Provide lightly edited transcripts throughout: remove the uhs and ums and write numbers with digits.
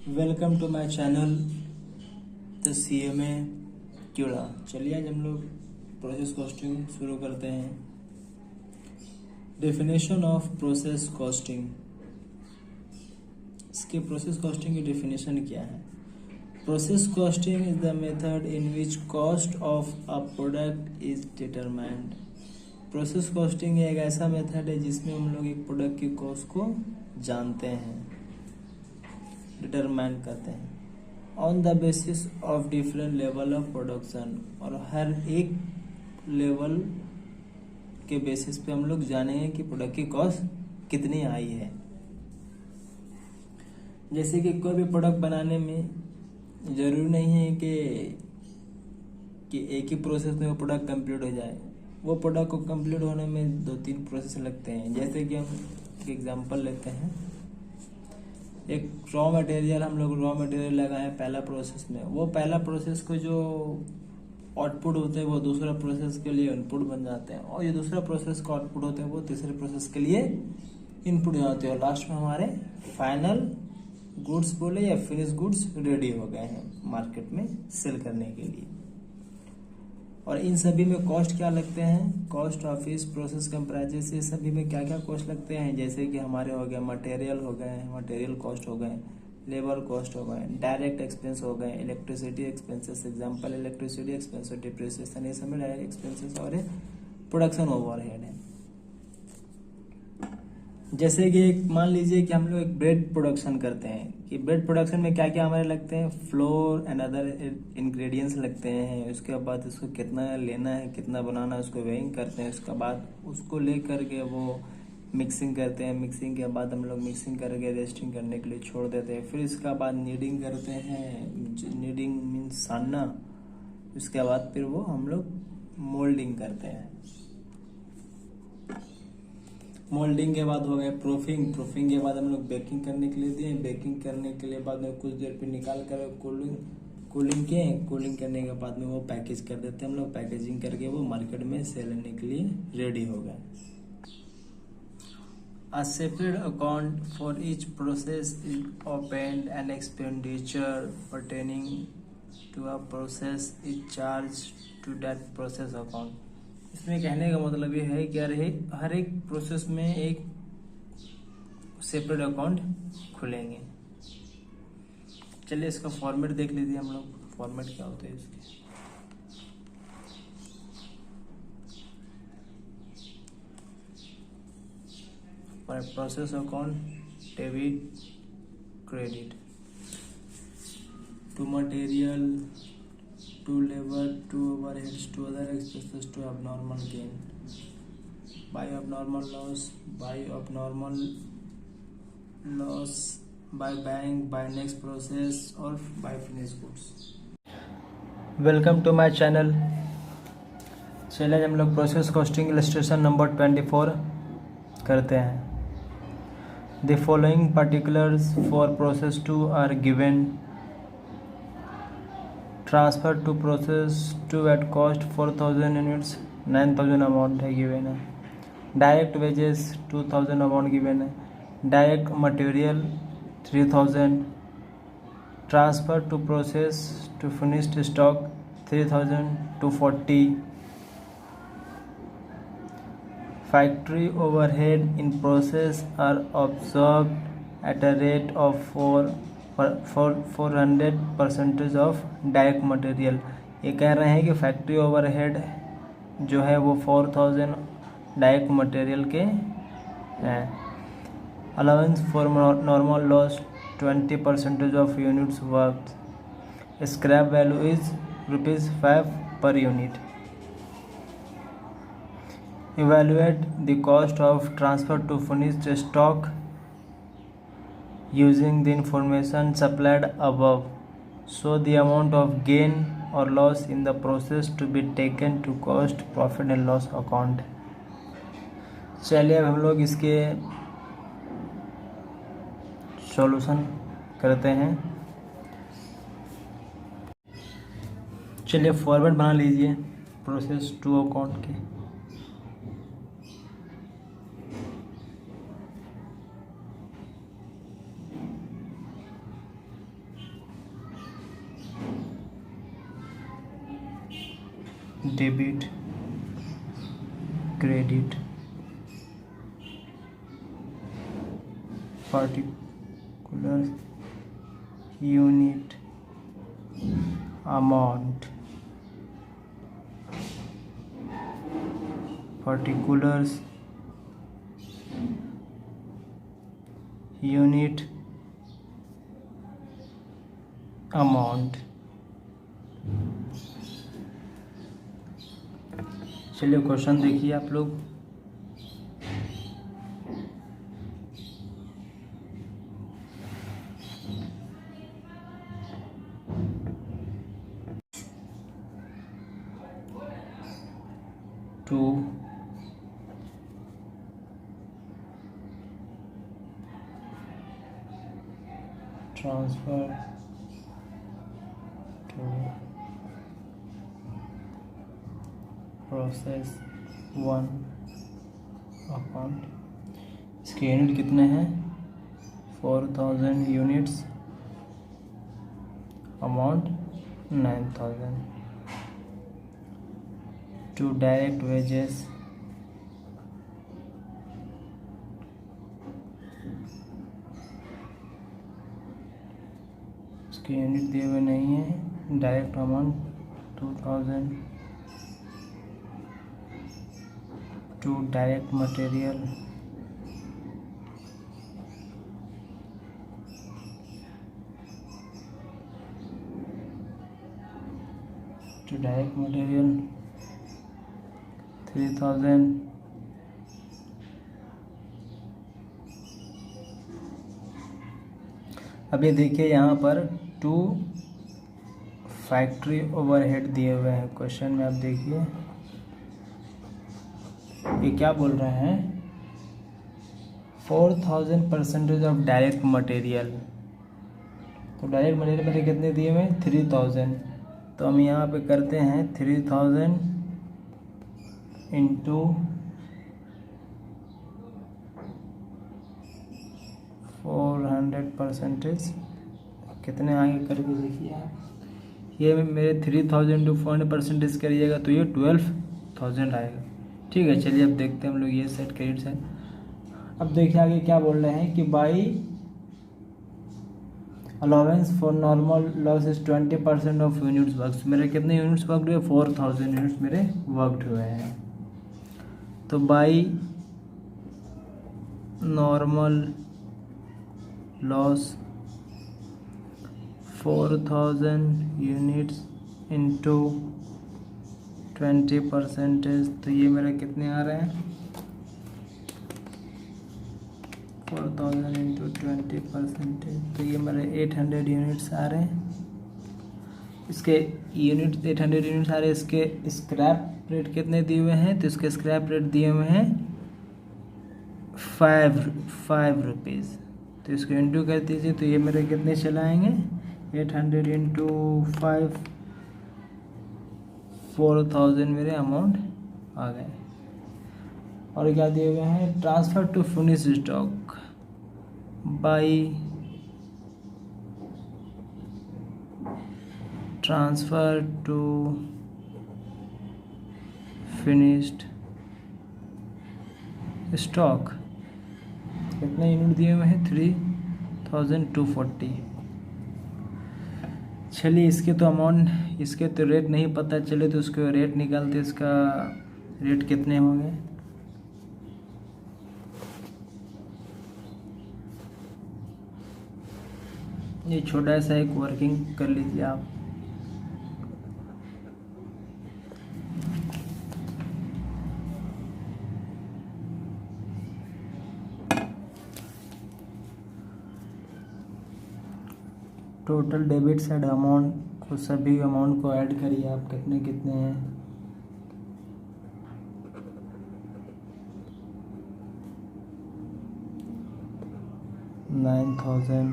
Welcome to my channel the CMA कीड़ा। चलिए आज हम लोग प्रोसेस कॉस्टिंग शुरू करते हैं। Definition of process costing. इसके प्रोसेस कॉस्टिंग की डेफिनेशन क्या है? Process costing is the method in which cost of a product is determined. Process costing एक ऐसा मेथड है जिसमें हम लोग एक प्रोडक्ट की कॉस्ट को जानते हैं, डिटरमाइन करते हैं on the basis of different level of production. और हर एक लेवल के बेसिस पे हम लोग जानेंगे कि प्रोडक्ट की कॉस्ट कितनी आई है। जैसे कि कोई भी प्रोडक्ट बनाने में जरूरी नहीं है कि एक ही प्रोसेस में वो प्रोडक्ट कंप्लीट हो जाए। वो प्रोडक्ट को कंप्लीट होने में 2-3 प्रोसेस लगते हैं। जैसे कि हम एक एग्जांपल लेते हैं, एक रॉ मटेरियल, हम लोग रॉ मटेरियल लगाए पहला प्रोसेस में, वो पहला प्रोसेस को जो आउटपुट होते हैं वो दूसरा प्रोसेस के लिए इनपुट बन जाते हैं, और ये दूसरा प्रोसेस का आउटपुट होते हैं वो तीसरे प्रोसेस के लिए इनपुट जाते हैं, और लास्ट में हमारे फाइनल गुड्स बोले या फिनिश गुड्स रेडी हो गए हैं मार्केट में सेल करने के लिए। और इन सभी में कॉस्ट क्या लगते हैं? कॉस्ट ऑफिस प्रोसेस कंप्राइजेस, ये सभी में क्या क्या कॉस्ट लगते हैं? जैसे कि हमारे हो गए मटेरियल, हो गए मटेरियल कॉस्ट, हो गए लेबर कॉस्ट, हो गए डायरेक्ट एक्सपेंस, हो गए electricity expenses, example electricity expense, depreciation, ये सब डायरेक्ट एक्सपेंसेस और प्रोडक्शन ओवरहेड है। जैसे कि एक मान लीजिए कि हम लोग एक ब्रेड प्रोडक्शन करते हैं, कि ब्रेड प्रोडक्शन में क्या क्या हमारे लगते हैं? फ्लोर एंड अदर इंग्रेडिएंट्स लगते हैं। उसके बाद उसको कितना लेना है, कितना बनाना है, उसको वेइंग करते हैं। उसके बाद उसको ले करके वो मिक्सिंग करते हैं। मिक्सिंग के बाद हम लोग मिक्सिंग करके रेस्टिंग करने के लिए छोड़ देते हैं। फिर इसके बाद नीडिंग करते हैं। नीडिंग मीन्स सानना। उसके बाद फिर वो हम लोग मोल्डिंग करते हैं। मोल्डिंग के बाद हो गए प्रूफिंग। प्रूफिंग के बाद हम लोग बेकिंग करने के लिए दिए। बेकिंग करने के लिए बाद में कुछ देर फिर निकाल कर कूलिंग किए। कूलिंग करने के बाद में वो पैकेज कर देते हैं हम लोग। पैकेजिंग करके वो मार्केट में सेल करने के लिए रेडी हो गए। A separate account for each process is opened and expenditure pertaining to a process is charged to that process account। इसमें कहने का मतलब ये है कि हर एक प्रोसेस में एक सेपरेट अकाउंट खुलेंगे। चलिए इसका फॉर्मेट देख लीजिए हम लोग, फॉर्मेट क्या होते हैं इसके। Process account, debit, credit, to material, to labor, to overheads, to other expenses, to abnormal gain, by abnormal loss, by abnormal loss, by bank, by next process, or by finished goods। Welcome to my channel. चलिए हम लोग process costing illustration number 24 करते हैं। The following particulars for process 2 are given. Transfer to process 2 at cost 4000 units, 9000 amount है given है। Direct wages 2000 amount given है। Direct material 3000। Transfer to process two finished stock 3000 to 40। Factory overhead in process are observe at a rate of 400% of direct material. ये कह रहे हैं कि factory overhead जो है वो 4000 डायरेक्ट मटेरियल के हैं। Allowance for normal loss 20% of units work. Scrap value is ₹5 per unit. Evaluate the cost of transfer to finished stock using the information supplied above. So the amount of gain or loss in the process to be taken to cost, profit and loss account। चलिए अब हम लोग इसके solution करते हैं। चलिए format बना लीजिए प्रोसेस 2 अकाउंट के। Debit credit particular unit amount particulars unit amount। चलिए क्वेश्चन देखिए आप लोग। To transfer to process one account. इसके यूनिट कितने हैं? 4000 units, amount 9000। To direct wages इसके यूनिट दिए हुए नहीं है। Direct amount 2000। To direct material to direct material 3000। अब ये देखिए यहाँ पर टू फैक्ट्री ओवरहेड दिए हुए हैं क्वेश्चन में। आप देखिए ये क्या बोल रहे हैं, 4000 परसेंटेज ऑफ डायरेक्ट मटेरियल। तो डायरेक्ट मटेरियल मेरे कितने दिए हुए हैं? 3000। तो हम यहाँ पे करते हैं 3000 इंटू 400 परसेंटेज, कितने आगे करके देखिए आप। ये मेरे 3000 इंटू 400 परसेंटेज करिएगा तो ये 12000 आएगा। ठीक है, चलिए अब देखते हैं हम लोग ये सेट क्रेडिट सेट। अब देखिए आगे क्या बोल रहे हैं कि by allowance for normal loss is 20% of units work. मेरे कितने यूनिट्स वर्क हुए? 4000 यूनिट्स मेरे वर्कड हुए हैं। तो by normal loss 4000 units into 20%, तो ये मेरा कितने आ रहे हैं? 4000 इंटू 20%, तो ये मेरे 800 यूनिट्स आ रहे हैं। इसके यूनिट 800 यूनिट्स आ रहे हैं। इसके स्क्रैप रेट कितने दिए हुए हैं? तो इसके स्क्रैप रेट दिए हुए हैं 5 रुपीज़। तो इसको इंटू कर दीजिए तो ये मेरे कितने चलाएंगे? 800 इंटू 5, 4000 मेरे अमाउंट आ गए। और क्या दिए हुए हैं? Transfer to finish stock by transfer to finished stock. कितने यूनिट दिए हुए हैं? 3240। चलिए इसके तो अमाउंट, इसके तो रेट नहीं पता चले तो उसको रेट निकालते। इसका रेट कितने होंगे? ये छोटा सा एक वर्किंग कर लीजिए आप। टोटल डेबिट साइड अमाउंट को, सभी अमाउंट को ऐड करिए आप, कितने कितने हैं। $9,000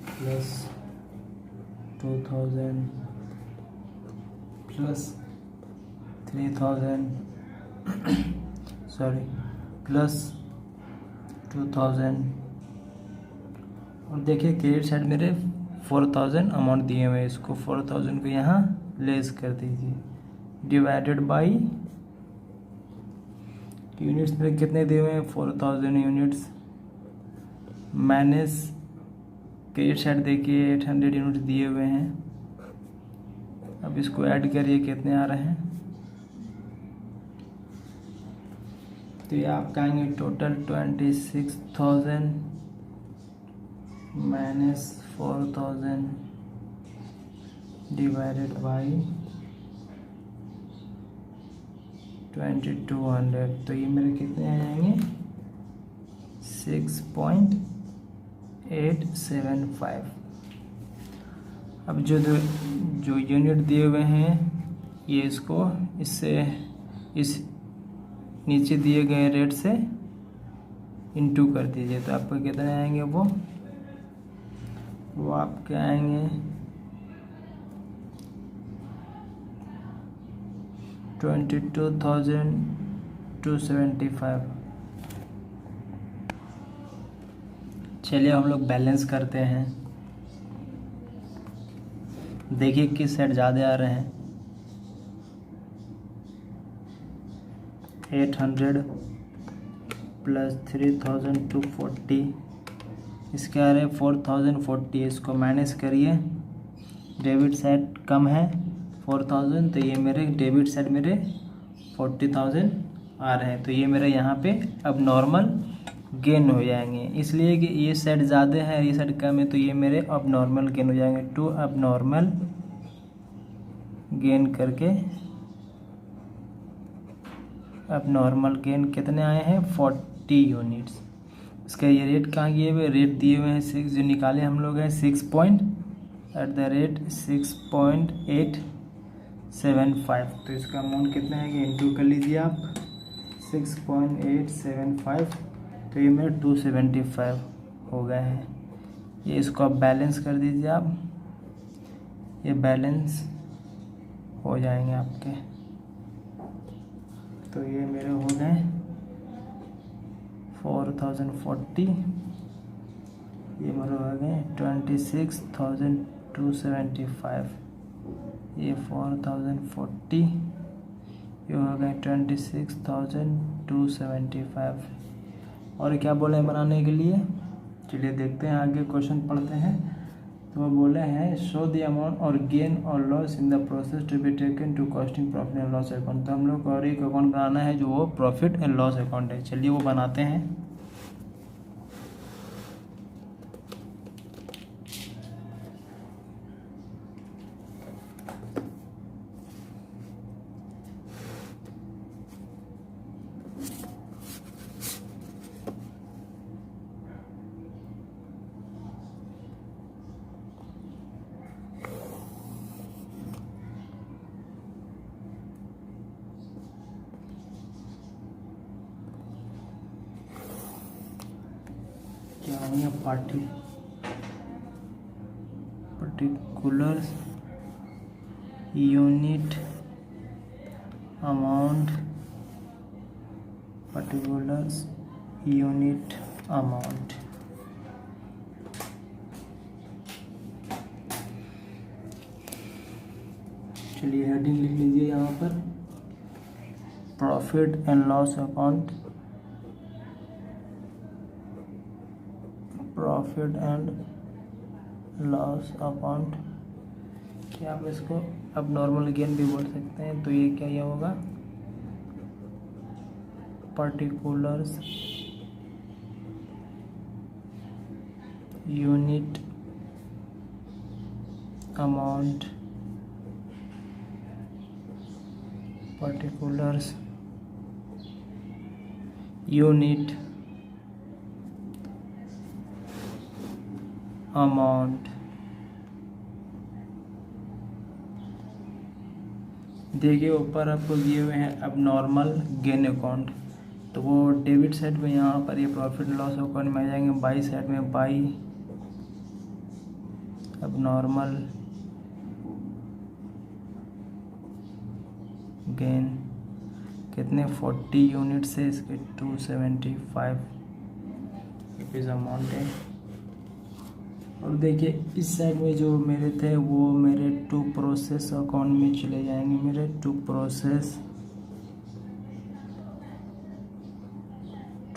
प्लस 2000 प्लस 3000 सॉरी प्लस 2000। और देखिए क्रेडिट साइड मेरे 4000 अमाउंट दिए हुए हैं। इसको 4000 को यहाँ लेस कर दीजिए, डिवाइडेड बाई यूनिट्स में कितने दिए हुए हैं 4000 यूनिट्स, माइनस क्रेडिट साइड देखिए 800 यूनिट्स दिए हुए हैं। अब इसको ऐड करिए कितने आ रहे हैं, तो ये आपका आएंगे टोटल 26,000 माइनस 4000 डिवाइडेड बाई 2200, तो ये मेरे कितने आ जाएंगे 6.875। अब जो यूनिट दिए हुए हैं ये इसको इससे इस नीचे दिए गए रेट से इंटू कर दीजिए, तो आपको कितने आएंगे वो आपके आएंगे 22,275। चलिए हम लोग बैलेंस करते हैं, देखिए किस साइड ज़्यादा आ रहे हैं। 800 प्लस 3,240, इसके आ रहे हैं 4,040, इसको माइनस करिए, डेबिट साइड कम है 4,000, तो ये मेरे डेबिट साइड मेरे 40,000 आ रहे हैं, तो ये मेरे यहाँ पे अब नॉर्मल गेन हो जाएंगे, इसलिए कि ये साइड ज़्यादा है ये साइड कम है, तो ये मेरे अब नॉर्मल गेन हो जाएंगे। टू अब नॉर्मल गेन करके अब नॉर्मल गेन कितने आए हैं 40 यूनिट्स। इसका ये रेट कहाँ दिए हुए, रेट दिए हुए हैं 6 जो निकाले हम लोग हैं 6.875, तो इसका अमाउंट कितना है कि इंटू कर लीजिए आप 6.875, तो ये मेरे 275 हो गए हैं। ये इसको आप बैलेंस कर दीजिए आप, ये बैलेंस हो जाएंगे आपके, तो ये मेरे हो गए 4,040, ये मेरे हो गए 26,275, ये 4,040, ये हो गए 26,275। और क्या बोले बनाने के लिए, चलिए देखते हैं आगे क्वेश्चन पढ़ते हैं। तो वो बोले हैं शो द अमाउंट और गेन और loss in the process to be taken to costing profit and loss account. तो हम लोग को और एक अकाउंट बनाना है जो वो प्रॉफिट एंड लॉस अकाउंट है, चलिए वो बनाते हैं। क्या है particular unit amount, particular unit amount. चलिए हेडिंग लिख लीजिए यहाँ पर, profit and loss account, profit and loss account. क्या आप इसको अब नॉर्मल गेन भी बोल सकते हैं, तो ये क्या ये होगा particulars unit amount, particulars unit amount. देखिए ऊपर आपको दिए हुए हैं अब नॉर्मल गेन अकाउंट, तो वो डेबिट साइड में यहाँ पर ये प्रॉफिट लॉस अकाउंट में आ जाएंगे, बाई साइड में बाई अब नॉर्मल गेन कितने 40 यूनिट से इसके 275 रुपीज़ अमाउंट है। और देखिए इस साइड में जो मेरे थे वो मेरे टू प्रोसेस अकाउंट में चले जाएंगे, मेरे टू प्रोसेस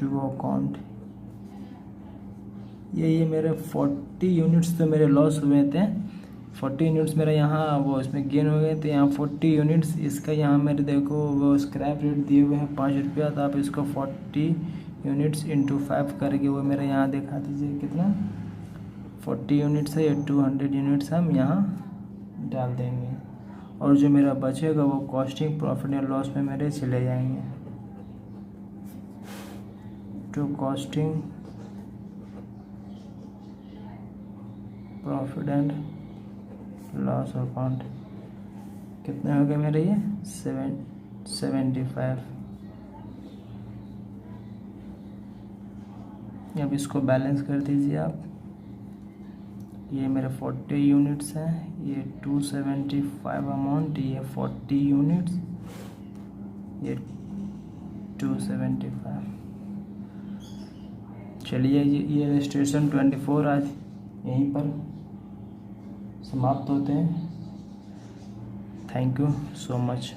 टू अकाउंट। ये मेरे 40 यूनिट्स तो मेरे लॉस हुए थे, 40 यूनिट्स मेरा यहाँ वो इसमें गेन हो गए थे, यहाँ 40 यूनिट्स इसका यहाँ मेरे देखो वो स्क्रैप रेट दिए हुए हैं 5 रुपया, तो आप इसको 40 यूनिट्स इंटू 5 करके वो मेरा यहाँ दिखा दीजिए कितना 40 यूनिट्स है, ये 200 यूनिट्स हम यहाँ डाल देंगे, और जो मेरा बचेगा वो कॉस्टिंग प्रॉफिट एंड लॉस में मेरे चले जाएंगे, to costing profit and loss account. कितने हो गए मेरे ये 75। अब इसको बैलेंस कर दीजिए आप, ये मेरे 40 यूनिट्स हैं, ये 275 अमाउंट, ये 40 यूनिट्स, ये 275। चलिए ये रजिस्ट्रेशन 24 आज यहीं पर समाप्त होते हैं। Thank you so much.